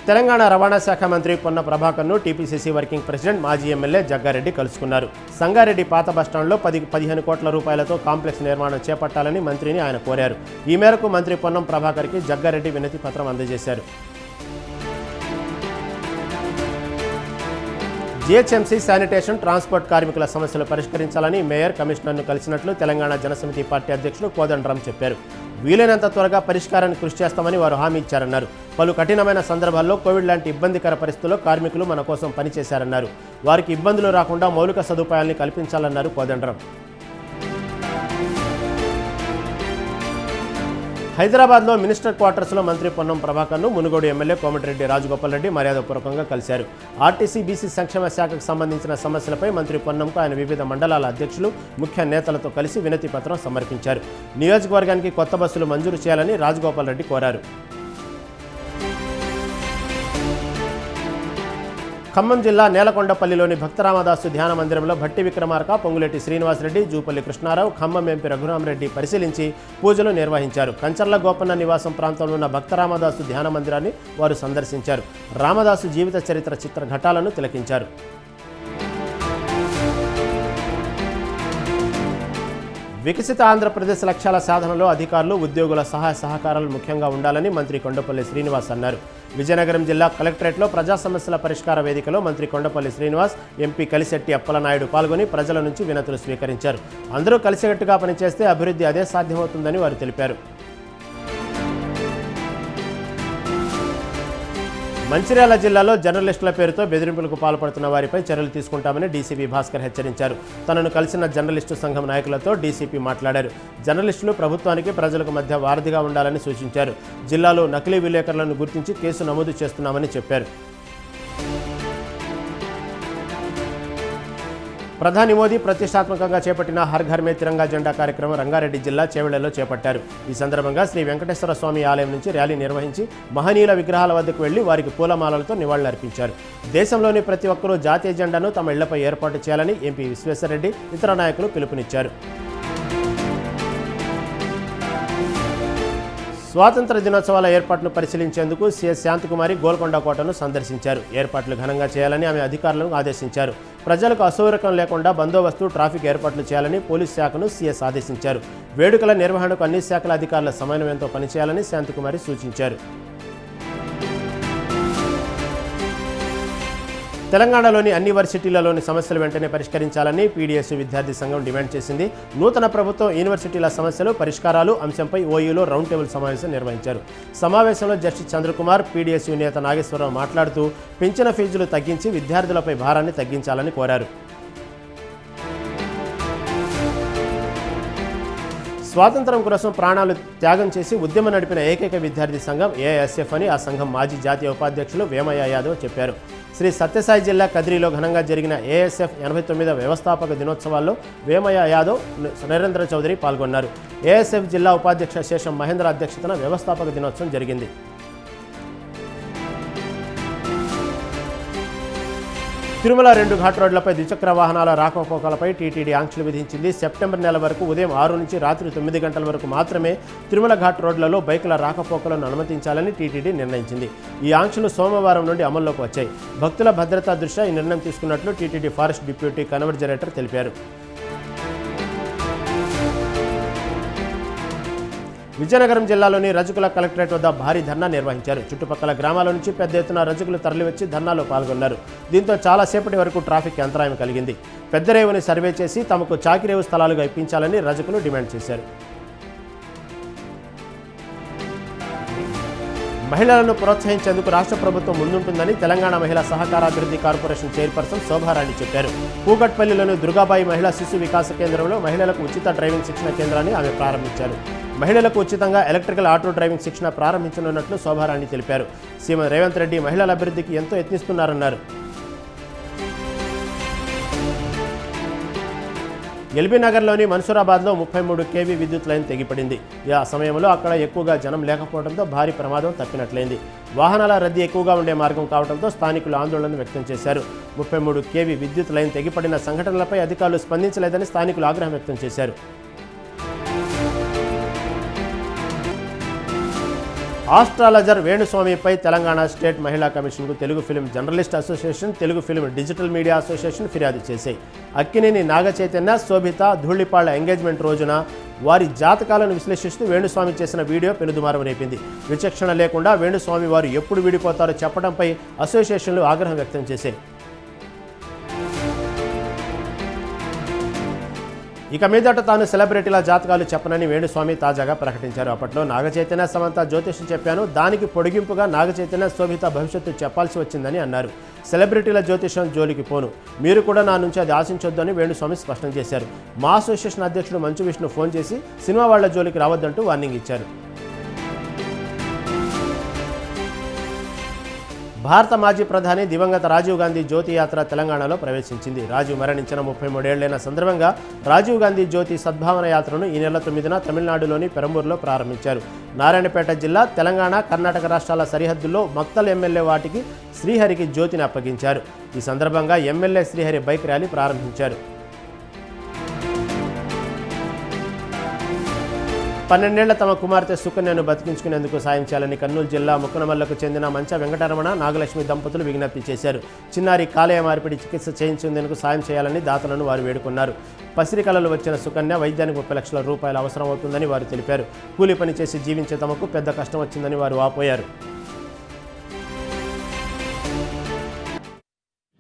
తెలంగాణ రవాణా శాఖ మంత్రి పొన్న ప్రభాకర్ను టీపీసీసీ వర్కింగ్ ప్రెసిడెంట్ మాజీ ఎమ్మెల్యే జగ్గారెడ్డి కలుసుకున్నారు. సంగారెడ్డి పాత బస్టాండ్లో 10-15 కోట్ల రూపాయలతో కాంప్లెక్స్ నిర్మాణం చేపట్టాలని మంత్రిని ఆయన కోరారు. ఈ మేరకు మంత్రి పొన్నం ప్రభాకర్కి జగ్గారెడ్డి వినతి పత్రం అందజేశారు. జీహెచ్ఎంసీ శానిటేషన్ ట్రాన్స్పోర్ట్ కార్మికుల సమస్యలు పరిష్కరించాలని మేయర్ కమిషనర్ను కలిసినట్లు తెలంగాణ జనసమితి పార్టీ అధ్యక్షుడు కోదండరాం చెప్పారు. వీలైనంత త్వరగా పరిష్కారాన్ని కృషి చేస్తామని వారు హామీ ఇచ్చారన్నారు. పలు కఠినమైన సందర్భాల్లో కోవిడ్ లాంటి ఇబ్బందికర పరిస్థితుల్లో కార్మికులు మన కోసం పనిచేశారన్నారు. వారికి ఇబ్బందులు రాకుండా మౌలిక సదుపాయాల్ని కల్పించాలన్నారు కోదండరాం. హైదరాబాద్లో మినిస్టర్ క్వార్టర్స్లో మంత్రి పొన్నం ప్రభాకర్ను మునుగోడు ఎమ్మెల్యే కోమటిరెడ్డి రాజగోపాల్ రెడ్డి మర్యాదపూర్వకంగా కలిశారు. ఆర్టీసీ బీసీ సంక్షేమ శాఖకు సంబంధించిన సమస్యలపై మంత్రి పొన్నంకు ఆయన వివిధ మండలాల అధ్యక్షులు ముఖ్య నేతలతో కలిసి వినతి పత్రం సమర్పించారు. నియోజకవర్గానికి కొత్త బస్సులు మంజూరు చేయాలని రాజగోపాల్ రెడ్డి కోరారు. ఖమ్మం జిల్లా నేలకొండపల్లిలోని భక్తరామదాసు ధ్యాన మందిరంలో భట్టి విక్రమార్క, పొంగులేటి శ్రీనివాసరెడ్డి, జూపల్లి కృష్ణారావు, ఖమ్మం ఎంపీ రఘురామరెడ్డి పరిశీలించి పూజలు నిర్వహించారు. కంచర్ల గోపన్న నివాసం ప్రాంతంలో ఉన్న భక్తరామదాసు ధ్యాన మందిరాన్ని వారు సందర్శించారు. రామదాసు జీవిత చరిత్ర చిత్రఘటాలను తిలకించారు. వికసిత ఆంధ్రప్రదేశ్ లక్ష్యాల సాధనలో అధికారులు, ఉద్యోగుల సహాయ సహకారాలు ముఖ్యంగా ఉండాలని మంత్రి కొండపల్లి శ్రీనివాస్ అన్నారు. విజయనగరం జిల్లా కలెక్టరేట్లో ప్రజా సమస్యల పరిష్కార వేదికలో మంత్రి కొండపల్లి శ్రీనివాస్, ఎంపీ కలిశెట్టి అప్పలనాయుడు పాల్గొని ప్రజల నుంచి వినతులు స్వీకరించారు. అందరూ కలిసికట్టుగా పనిచేస్తే అభివృద్ధి అదే సాధ్యమవుతుందని వారు తెలిపారు. మంచిర్యాల జిల్లాలో జర్నలిస్టుల పేరుతో బెదిరింపులకు పాల్పడుతున్న వారిపై చర్యలు తీసుకుంటామని డీసీపీ భాస్కర్ హెచ్చరించారు. తనను కలిసిన జర్నలిస్టు సంఘం నాయకులతో డీసీపీ మాట్లాడారు. జర్నలిస్టులు ప్రభుత్వానికి ప్రజలకు మధ్య వారధిగా ఉండాలని సూచించారు. జిల్లాలో నకిలీ విలేకరులను గుర్తించి కేసు నమోదు చేస్తున్నామని చెప్పారు. ప్రధాని మోదీ ప్రతిష్టాత్మకంగా చేపట్టిన హర్ ఘర్ మే తిరంగా జెండా కార్యక్రమం రంగారెడ్డి జిల్లా చేవెళ్లలో చేపట్టారు. ఈ సందర్భంగా శ్రీ వెంకటేశ్వర స్వామి ఆలయం నుంచి ర్యాలీ నిర్వహించి మహనీయుల విగ్రహాల వద్దకు వెళ్లి వారికి పూలమాలలతో నివాళులర్పించారు. దేశంలోని ప్రతి ఒక్కరూ జాతీయ జెండాను తమ ఇళ్లపై ఏర్పాటు చేయాలని ఎంపీ విశ్వేశ్వరరెడ్డి ఇతర నాయకులు పిలుపునిచ్చారు. స్వాతంత్ర దినోత్సవాల ఏర్పాట్లను పరిశీలించేందుకు సీఎస్ శాంతకుమారి గోల్కొండ కోటను సందర్శించారు. ఏర్పాట్లు ఘనంగా చేయాలని ఆమె అధికారులను ఆదేశించారు. ప్రజలకు అసౌకర్యం లేకుండా బందోబస్తు, ట్రాఫిక్ ఏర్పాట్లు చేయాలని పోలీస్ శాఖను సీఎస్ ఆదేశించారు. వేడుకల నిర్వహణకు అన్ని శాఖల అధికారుల సమన్వయంతో పనిచేయాలని శాంతకుమారి సూచించారు. తెలంగాణలోని అన్ని యూనివర్సిటీలలోని సమస్యలు వెంటనే పరిష్కరించాలని పీడీఎస్ విద్యార్థి సంఘం డిమాండ్ చేసింది. నూతన ప్రభుత్వం యూనివర్సిటీల సమస్యలు, పరిష్కారాలు అంశంపై ఓయూలో రౌండ్ టేబుల్ సమావేశం నిర్వహించారు. సమావేశంలో జస్టిస్ చంద్రకుమార్, పీడీఎస్ నేత నాగేశ్వరరావు మాట్లాడుతూ పెంచిన ఫీజులు తగ్గించి విద్యార్థులపై భారాన్ని తగ్గించాలని కోరారు. స్వాతంత్రం కోసం ప్రాణాలు త్యాగం చేసి ఉద్యమం నడిపిన ఏకైక విద్యార్థి సంఘం ఏఎస్ఎఫ్ అని ఆ సంఘం మాజీ జాతీయ ఉపాధ్యక్షులు వేమయ్య యాదవ్ చెప్పారు. శ్రీ సత్యసాయి జిల్లా కదిరిలో ఘనంగా జరిగిన ఏఎస్ఎఫ్ 89వ వ్యవస్థాపక దినోత్సవాల్లో వేమయ్య యాదవ్, నరేంద్ర చౌదరి పాల్గొన్నారు. ఏఎస్ఎఫ్ జిల్లా ఉపాధ్యక్ష శేషం మహేంద్ర అధ్యక్షతన వ్యవస్థాపక దినోత్సవం జరిగింది. తిరుమల 2 ఘాట్ రోడ్లపై ద్విచక్ర వాహనాల రాకపోకలపై టీటీడీ ఆంక్షలు విధించింది. సెప్టెంబర్ నెల వరకు ఉదయం 6 నుంచి రాత్రి 9 గంటల వరకు మాత్రమే తిరుమల ఘాట్ రోడ్లలో బైకుల రాకపోకలను అనుమతించాలని టీటీడీ నిర్ణయించింది. ఈ ఆంక్షలు సోమవారం నుండి అమల్లోకి వచ్చాయి. భక్తుల భద్రతా దృష్ట్యా ఈ నిర్ణయం తీసుకున్నట్లు టీటీడీ ఫారెస్ట్ డిప్యూటీ కన్వర్జరేటర్ తెలిపారు. విజయనగరం జిల్లాలోని రజకుల కలెక్టరేట్ వద్ద భారీ ధర్నా నిర్వహించారు. చుట్టుపక్కల గ్రామాల నుంచి పెద్ద ఎత్తున రజకులు తరలివచ్చి ధర్నాలో పాల్గొన్నారు. దీంతో చాలాసేపటి వరకు ట్రాఫిక్ అంతరాయం కలిగింది. పెద్దరేవుని సర్వే చేసి తమకు చాకిరేవు స్థలాలుగా ఇప్పించాలని రజకులు డిమాండ్ చేశారు. మహిళలను ప్రోత్సహించేందుకు రాష్ట్ర ప్రభుత్వం ముందుంటుందని తెలంగాణ మహిళా సహకారాభివృద్ధి కార్పొరేషన్ చైర్పర్సన్ శోభారాణి చెప్పారు. కూకట్పల్లిలోని దుర్గాబాయి మహిళా శిశు వికాస కేంద్రంలో మహిళలకు ఉచిత డ్రైవింగ్ శిక్షణ కేంద్రాన్ని ఆమె ప్రారంభించారు. మహిళలకు ఉచితంగా ఎలక్ట్రికల్ ఆటో డ్రైవింగ్ శిక్షణ ప్రారంభించనున్నట్లు శోభారాణి తెలిపారు. సీఎం రేవంత్ రెడ్డి మహిళల అభివృద్ధికి ఎంతో యత్నిస్తున్నారన్నారు. ఎల్బీ నగర్లోని మన్సూరాబాద్లో 33 kV విద్యుత్ లైన్ తెగిపడింది. ఆ సమయంలో అక్కడ ఎక్కువగా జనం లేకపోవడంతో భారీ ప్రమాదం తప్పినట్లయింది. వాహనాల రద్దీ ఎక్కువగా ఉండే మార్గం కావడంతో స్థానికులు ఆందోళన వ్యక్తం చేశారు. 33 kV విద్యుత్ లైన్ తెగిపడిన సంఘటనలపై అధికారులు స్పందించలేదని స్థానికులు ఆగ్రహం వ్యక్తం చేశారు. ఆస్ట్రాలజర్ వేణుస్వామిపై తెలంగాణ స్టేట్ మహిళా కమిషన్కు Telugu film journalist association, Telugu film digital media association ఫిర్యాదు చేశాయి. అక్కినేని నాగచైతన్య, శోభిత, ధూళిపాళ్ల ఎంగేజ్మెంట్ రోజున వారి జాతకాలను విశ్లేషిస్తూ వేణుస్వామి చేసిన వీడియో పెనుదుమారం రేపింది. విచక్షణ లేకుండా వేణుస్వామి వారు ఎప్పుడు విడిపోతారో చెప్పడంపై అసోసియేషన్లు ఆగ్రహం వ్యక్తం చేశాయి. ఇక మీదట తాను సెలబ్రిటీల జాతకాలు చెప్పనని వేణుస్వామి తాజాగా ప్రకటించారు. అప్పట్లో నాగచైతన్య, సమంత జ్యోతిష్యం చెప్పాను, దానికి పొడిగింపుగా నాగచైతన్య, శోభిత భవిష్యత్తు చెప్పాల్సి వచ్చిందని అన్నారు. సెలబ్రిటీల జ్యోతిష్యం జోలికి పోను, మీరు కూడా నా నుంచి అది ఆశించొద్దని వేణుస్వామి స్పష్టం చేశారు. మా అసోసియేషన్ అధ్యక్షుడు మంచు విష్ణు ఫోన్ చేసి సినిమా వాళ్ల జోలికి రావద్దంటూ వార్నింగ్ ఇచ్చారు. భారత మాజీ ప్రధాని దివంగత రాజీవ్ గాంధీ జ్యోతి యాత్ర తెలంగాణలో ప్రవేశించింది. రాజీవ్ మరణించిన 33 ఏళ్లైన సందర్భంగా రాజీవ్ గాంధీ జ్యోతి సద్భావన యాత్రను ఈ నెల 9న తమిళనాడులోని పెరంబూరులో ప్రారంభించారు. నారాయణపేట జిల్లా, తెలంగాణ, కర్ణాటక రాష్ట్రాల సరిహద్దుల్లో మక్తల్ ఎమ్మెల్యే వాటికి శ్రీహరికి జ్యోతిని అప్పగించారు. ఈ సందర్భంగా ఎమ్మెల్యే శ్రీహరి బైక్ ర్యాలీ ప్రారంభించారు. 12 ఏళ్ల తమ కుమార్తె సుకన్యను బతికించుకునేందుకు సాయం చేయాలని కర్నూలు జిల్లా ముక్కనమల్లకు చెందిన మంచ వెంకటరమణ, నాగలక్ష్మి దంపతులు విజ్ఞప్తి చేశారు. చిన్నారి కాలేయ మార్పిడి చికిత్స చేయించేందుకు సాయం చేయాలని దాతలను వారు వేడుకున్నారు. పసిరికలలు వచ్చిన సుకన్య వైద్యానికి 30 లక్షల రూపాయలు అవసరం అవుతుందని వారు తెలిపారు. కూలి పని చేసి జీవించే తమకు పెద్ద కష్టం వచ్చిందని వారు వాపోయారు.